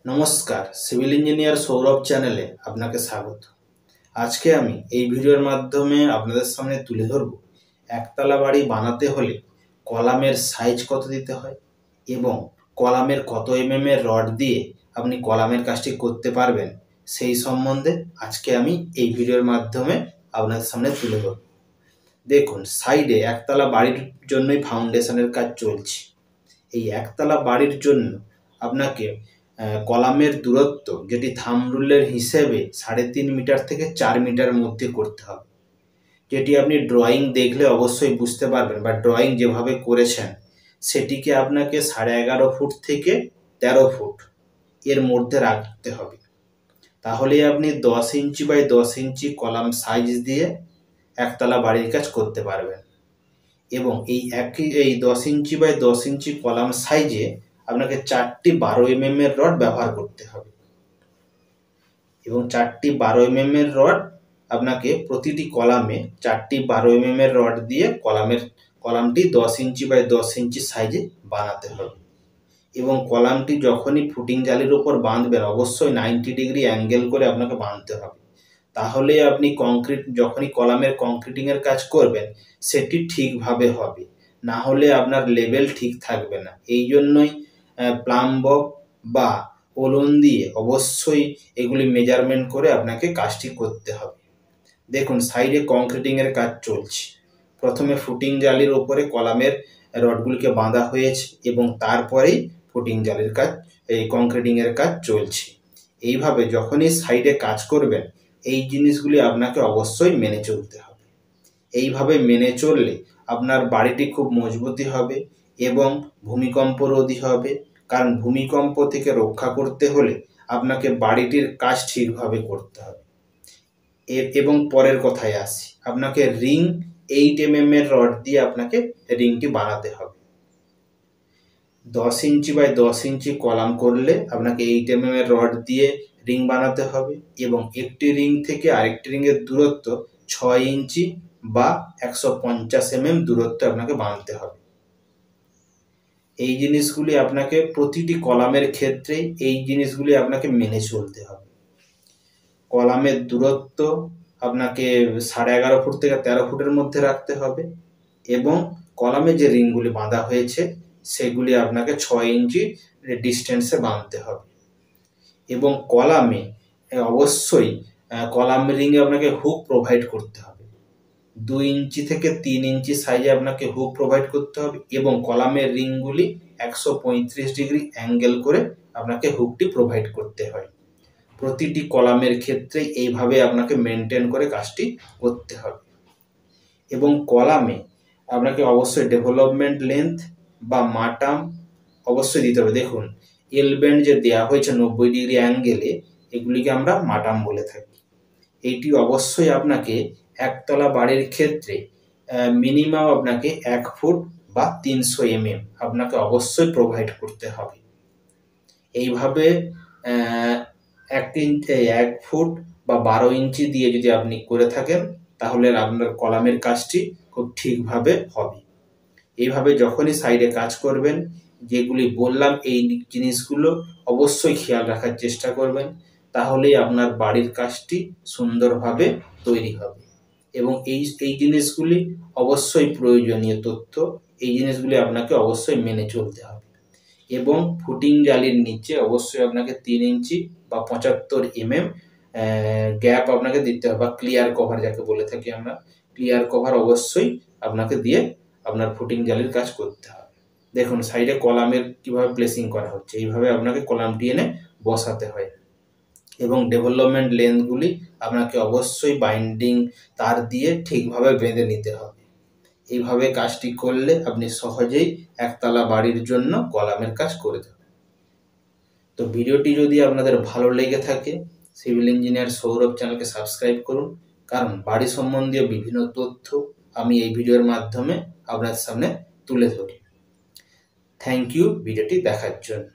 নমস্কার, civil engineer Sourav চ্যানেলে আপনাকে স্বাগত। আজকে আমি এই ভিডিওর মাধ্যমে আপনাদের সামনে তুলে ধরব একতলা বাড়ি বানাতে হলে কলামের সাইজ কত দিতে হয় এবং কলামের কত এর রড দিয়ে আপনি কলামের কাজটি করতে পারবেন সেই সম্বন্ধে আজকে আমি এই ভিডিওর মাধ্যমে আপনাদের সামনে তুলে ধরব। দেখুন, সাইডে একতলা বাড়ির জন্যই ফাউন্ডেশনের কাজ চলছে। এই একতলা বাড়ির জন্য আপনাকে কলামের দূরত্ব যেটি থাম্ব রুলের হিসেবে 3.5 মিটার থেকে 4 মিটার মধ্যে করতে হবে, যেটি আপনি ড্রয়িং দেখলে অবশ্যই বুঝতে পারবেন বা ড্রয়িং যেভাবে করেছেন সেটিকে আপনাকে 11.5 ফুট থেকে 13 ফুট এর মধ্যে রাখতে হবে। তাহলে আপনি 10 inch by 10 inch column size দিয়ে একতলা বাড়ির কাজ করতে পারবেন। এবং এই 10 ইঞ্চি বাই 10 ইঞ্চি কলাম সাইজে আপনাকে 4টি 12 এর রড ব্যবহার করতে হবে এবং 4টি 12 এর রড আপনাকে প্রতিটি কলামে 4টি 12 এর রড দিয়ে কলামটি 10 ইঞ্চি বাই 10 ইঞ্চি সাইজে বানাতে হবে। এবং কলামটি যখনই ফুটিং জালির উপর বাঁধবেন অবশ্যই 90 ডিগ্রি অ্যাঙ্গেল করে আপনাকে বাঁধতে হবে। তাহলে আপনি যখনই কলামের কংক্রিটিংয়ের কাজ করবেন সেটি ঠিকভাবে হবে, না হলে আপনার লেভেল ঠিক থাকবে না। এই জন্যই প্লাম্ব বা ওলন দিয়ে অবশ্যই এগুলি মেজারমেন্ট করে আপনাকে কাজটি করতে হবে। দেখুন, সাইডে কংক্রিটিংয়ের কাজ চলছে। প্রথমে ফুটিং জালির ওপরে কলামের রডগুলিকে বাঁধা হয়েছে এবং তারপরেই ফুটিং জালির কাজ, এই কংক্রিটিংয়ের কাজ চলছে। এইভাবে যখনই সাইডে কাজ করবেন এই জিনিসগুলি আপনাকে অবশ্যই মেনে চলতে হবে। এইভাবে মেনে চললে আপনার বাড়িটি খুব মজবুতি হবে এবং ভূমিকম্পরোধী হবে। কারণ ভূমিকম্প থেকে রক্ষা করতে হলে আপনাকে বাড়িটির কাজ ঠিকভাবে করতে হবে। এবং পরের কথায় আসি, আপনাকে রিং 8 এর রড দিয়ে আপনাকে রিংটি বানাতে হবে। 10 ইঞ্চি বাই 10 ইঞ্চি কলাম করলে আপনাকে 8 এর রড দিয়ে রিং বানাতে হবে এবং একটি রিং থেকে আরেকটি রিংয়ের দূরত্ব 6 ইঞ্চি বা 150 দূরত্ব আপনাকে বানাতে হবে। এই জিনিসগুলি আপনাকে প্রতিটি কলামের ক্ষেত্রে এই জিনিসগুলি আপনাকে মেনে চলতে হবে। কলামের দূরত্ব আপনাকে 11.5 ফুট থেকে 13 ফুটের মধ্যে রাখতে হবে এবং কলামে যে রিংগুলি বাঁধা হয়েছে সেগুলি আপনাকে 6 ইঞ্চি ডিস্টেন্সে বাঁধতে হবে। এবং কলামে অবশ্যই কলাম রিংয়ে আপনাকে হুক প্রোভাইড করতে হবে। 2 ইঞ্চি থেকে 3 ইঞ্চি সাইজে আপনাকে হুক প্রোভাইড করতে হবে এবং কলামের রিংগুলি 135 ডিগ্রি অ্যাঙ্গেল করে আপনাকে হুকটি প্রোভাইড করতে হয়। প্রতিটি কলামের ক্ষেত্রে এইভাবে আপনাকে মেনটেন করে কাজটি করতে হবে। এবং কলামে আপনাকে অবশ্যই ডেভেলপমেন্ট লেন্থ বা মাটাম অবশ্যই দিতে হবে। দেখুন, এল ব্যান্ড যে দেওয়া হয়েছে 90 ডিগ্রি অ্যাঙ্গেলে, এগুলিকে আমরা মাটাম বলে থাকি। এইটি অবশ্যই আপনাকে একতলা বাড়ির ক্ষেত্রে মিনিমাম আপনাকে 1 ফুট বা 300 আপনাকে অবশ্যই প্রোভাইড করতে হবে। এইভাবে 1 ফুট বা 12 ইঞ্চি দিয়ে যদি আপনি করে থাকেন তাহলে আপনার কলামের কাজটি খুব ঠিকভাবে হবে। এইভাবে যখনই সাইডে কাজ করবেন যেগুলি বললাম এই জিনিসগুলো অবশ্যই খেয়াল রাখার চেষ্টা করবেন, তাহলেই আপনার বাড়ির কাজটি সুন্দরভাবে তৈরি হবে। এবং এই জিনিসগুলি অবশ্যই প্রয়োজনীয় তথ্য, এই জিনিসগুলি আপনাকে অবশ্যই মেনে চলতে হবে। এবং ফুটিং জালির নিচে অবশ্যই আপনাকে 3 ইঞ্চি বা 75 গ্যাপ আপনাকে দিতে হবে, বা ক্লিয়ার কভার যাকে বলে থাকি আমরা, ক্লিয়ার কভার অবশ্যই আপনাকে দিয়ে আপনার ফুটিং জালির কাজ করতে হবে। দেখুন, সাইডে কলামের কিভাবে প্লেসিং করা হচ্ছে, এইভাবে আপনাকে কলামটি এনে বসাতে হয়। এবং ডেভেলপমেন্ট লেন্থগুলি আপনাকে অবশ্যই বাইন্ডিং তার দিয়ে ঠিকভাবে বেঁধে নিতে হবে। এইভাবে কাজটি করলে আপনি সহজেই একতলা বাড়ির জন্য কলামের কাজ করে দেবেন। তো ভিডিওটি যদি আপনাদের ভালো লেগে থাকে সিভিল ইঞ্জিনিয়ার সৌরভ চ্যানেলকে সাবস্ক্রাইব করুন, কারণ বাড়ি সম্বন্ধীয় বিভিন্ন তথ্য আমি এই ভিডিওর মাধ্যমে আপনার সামনে তুলে ধরি। থ্যাংক ইউ ভিডিওটি দেখার জন্য।